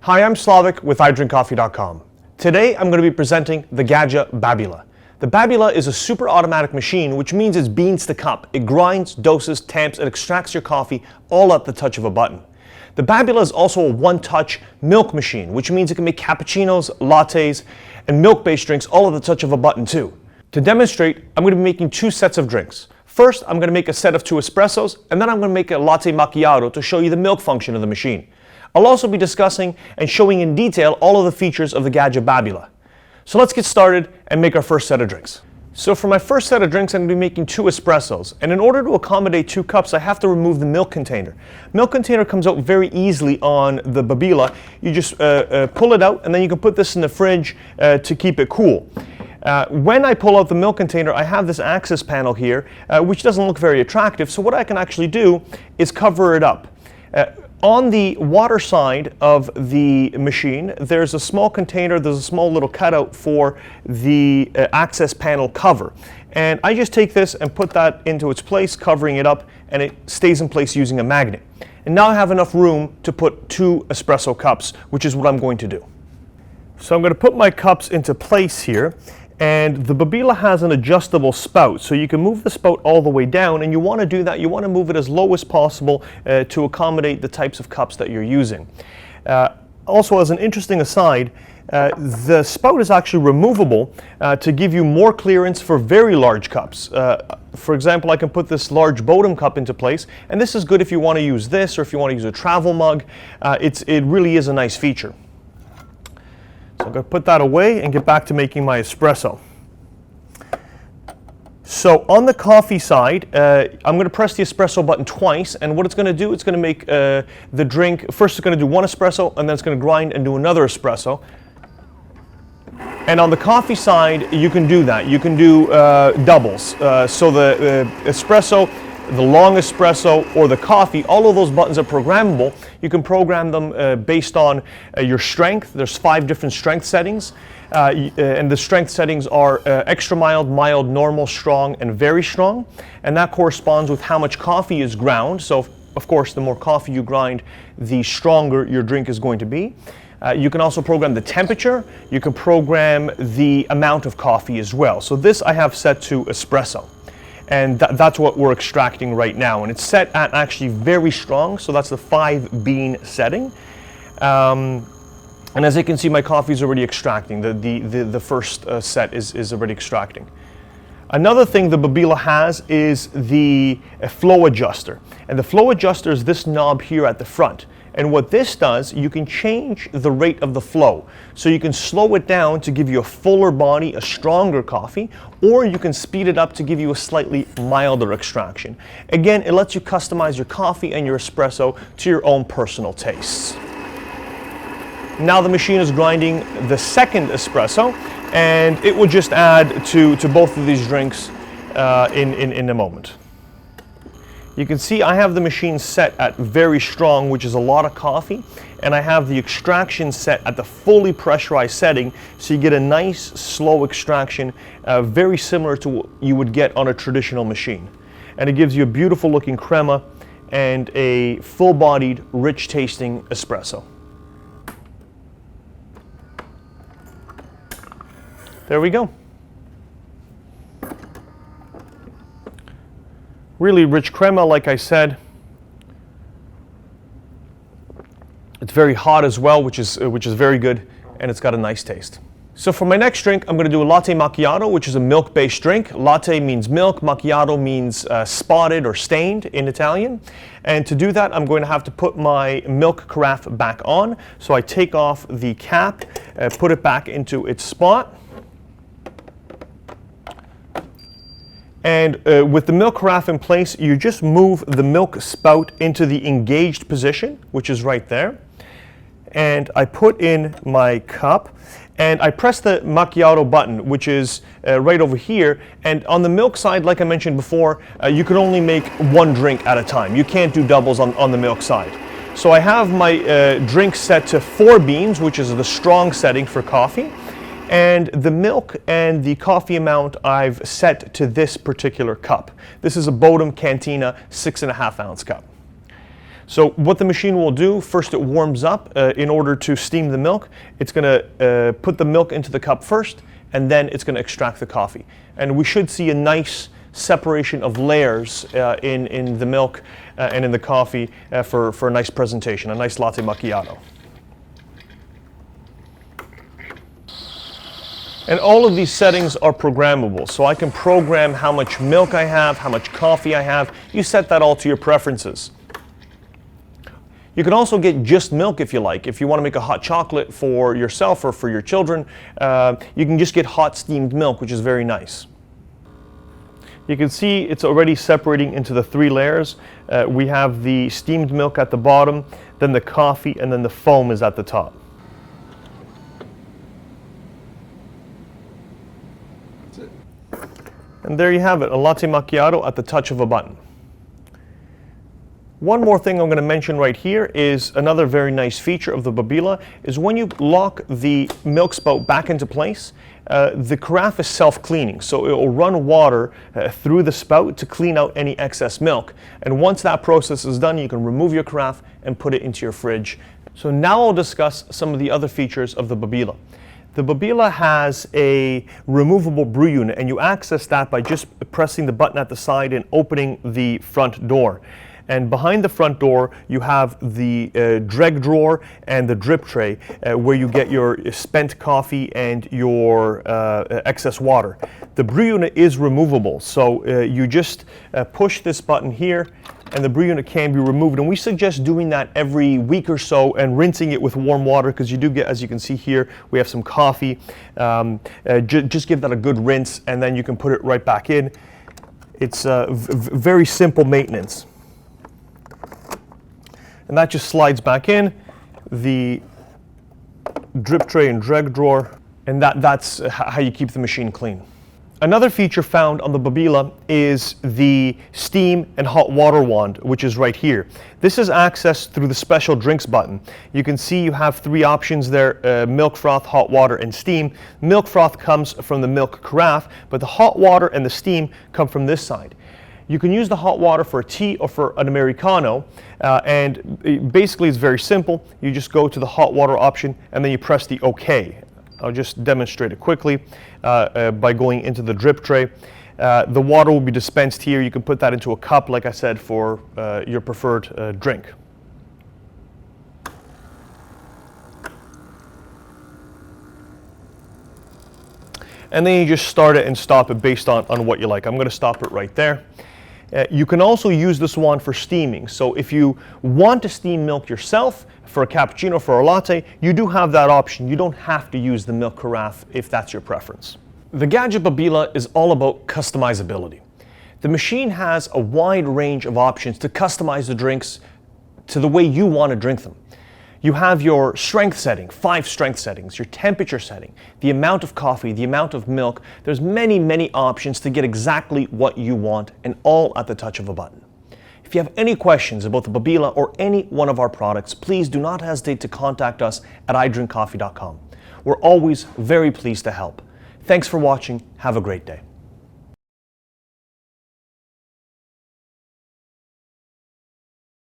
Hi, I'm Slavik with iDrinkCoffee.com. Today I'm going to be presenting the Gaggia Babila. The Babila is a super automatic machine, which means it's beans to cup. It grinds, doses, tamps, and extracts your coffee all at the touch of a button. The Babila is also a one-touch milk machine, which means it can make cappuccinos, lattes, and milk-based drinks all at the touch of a button too. To demonstrate, I'm going to be making two sets of drinks. First, I'm going to make a set of 2 espressos, and then I'm going to make a latte macchiato to show you the milk function of the machine. I'll also be discussing and showing in detail all of the features of the Gaggia Babila. So let's get started and make our first set of drinks. So for my first set of drinks, I'm going to be making 2 espressos. And in order to accommodate 2 cups, I have to remove the milk container. Milk container comes out very easily on the Babila. You just pull it out, and then you can put this in the fridge to keep it cool. When I pull out the milk container, I have this access panel here, which doesn't look very attractive. So what I can actually do is cover it up. On the water side of the machine, there's a small container, there's a small little cutout for the access panel cover. And I just take this and put that into its place, covering it up, and it stays in place using a magnet. And now I have enough room to put 2 espresso cups, which is what I'm going to do. So I'm going to put my cups into place here. And the Babila has an adjustable spout, so you can move the spout all the way down, and you want to do that, you want to move it as low as possible to accommodate the types of cups that you're using. Also, as an interesting aside, the spout is actually removable to give you more clearance for very large cups. For example, I can put this large Bodum cup into place, and this is good if you want to use this or if you want to use a travel mug. It really is a nice feature. So I'm going to put that away and get back to making my espresso. So on the coffee side, I'm going to press the espresso button twice, and what it's going to do, it's going to make the drink, first it's going to do 1 espresso, and then it's going to grind and do another espresso. And on the coffee side, you can do that. You can do doubles. So the espresso, the long espresso, or the coffee, all of those buttons are programmable. You can program them based on your strength. There's 5 different strength settings, and the strength settings are extra mild, mild, normal, strong, and very strong. And that corresponds with how much coffee is ground. So, of course, the more coffee you grind, the stronger your drink is going to be. You can also program the temperature. You can program the amount of coffee as well. So this I have set to espresso. And that's what we're extracting right now. And it's set at actually very strong, so that's the 5 bean setting. And as you can see, my coffee is already extracting. The first set is already extracting. Another thing the Babila has is the flow adjuster. And the flow adjuster is this knob here at the front. And what this does, you can change the rate of the flow. So you can slow it down to give you a fuller body, a stronger coffee, or you can speed it up to give you a slightly milder extraction. Again, it lets you customize your coffee and your espresso to your own personal tastes. Now the machine is grinding the second espresso, and it will just add to both of these drinks in a moment. You can see I have the machine set at very strong, which is a lot of coffee, and I have the extraction set at the fully pressurized setting, so you get a nice slow extraction, very similar to what you would get on a traditional machine. And it gives you a beautiful looking crema and a full-bodied, rich tasting espresso. There we go. Really rich crema, like I said. It's very hot as well, which is very good, and it's got a nice taste. So for my next drink, I'm going to do a latte macchiato, which is a milk-based drink. Latte means milk, macchiato means spotted or stained in Italian. And to do that, I'm going to have to put my milk carafe back on. So I take off the cap, put it back into its spot. And with the milk carafe in place, you just move the milk spout into the engaged position, which is right there. And I put in my cup, and I press the macchiato button, which is right over here. And on the milk side, like I mentioned before, you can only make 1 drink at a time. You can't do doubles on the milk side. So I have my drink set to 4 beans, which is the strong setting for coffee. And the milk and the coffee amount I've set to this particular cup. This is a Bodum Cantina 6.5 ounce cup. So what the machine will do, first it warms up in order to steam the milk. It's going to put the milk into the cup first, and then it's going to extract the coffee. And we should see a nice separation of layers in the milk and in the coffee for a nice presentation, a nice latte macchiato. And all of these settings are programmable, so I can program how much milk I have, how much coffee I have. You set that all to your preferences. You can also get just milk if you like. If you want to make a hot chocolate for yourself or for your children, you can just get hot steamed milk, which is very nice. You can see it's already separating into the 3 layers. We have the steamed milk at the bottom, then the coffee, and then the foam is at the top. And there you have it, a latte macchiato at the touch of a button. One more thing I'm going to mention right here is another very nice feature of the Babila is when you lock the milk spout back into place, the carafe is self-cleaning, so it will run water through the spout to clean out any excess milk. And once that process is done, you can remove your carafe and put it into your fridge. So now I'll discuss some of the other features of the Babila. The Babila has a removable brew unit, and you access that by just pressing the button at the side and opening the front door. And behind the front door, you have the dreg drawer and the drip tray where you get your spent coffee and your excess water. The brew unit is removable, so you just push this button here and the brew unit can be removed. And we suggest doing that every week or so and rinsing it with warm water, because you do get, as you can see here, we have some coffee. Just give that a good rinse and then you can put it right back in. It's very simple maintenance. And that just slides back in, the drip tray and dreg drawer, and that's how you keep the machine clean. Another feature found on the Babila is the steam and hot water wand, which is right here. This is accessed through the special drinks button. You can see you have 3 options there, milk froth, hot water, and steam. Milk froth comes from the milk carafe, but the hot water and the steam come from this side. You can use the hot water for a tea or for an Americano, and basically it's very simple. You just go to the hot water option and then you press the OK. I'll just demonstrate it quickly by going into the drip tray. The water will be dispensed here. You can put that into a cup, like I said, for your preferred drink. And then you just start it and stop it based on what you like. I'm going to stop it right there. You can also use this wand for steaming. So if you want to steam milk yourself for a cappuccino, for a latte, you do have that option. You don't have to use the milk carafe if that's your preference. The Gaggia Babila is all about customizability. The machine has a wide range of options to customize the drinks to the way you want to drink them. You have your strength setting, 5 strength settings, your temperature setting, the amount of coffee, the amount of milk. There's many, many options to get exactly what you want, and all at the touch of a button. If you have any questions about the Babila or any one of our products, please do not hesitate to contact us at idrinkcoffee.com. We're always very pleased to help. Thanks for watching. Have a great day.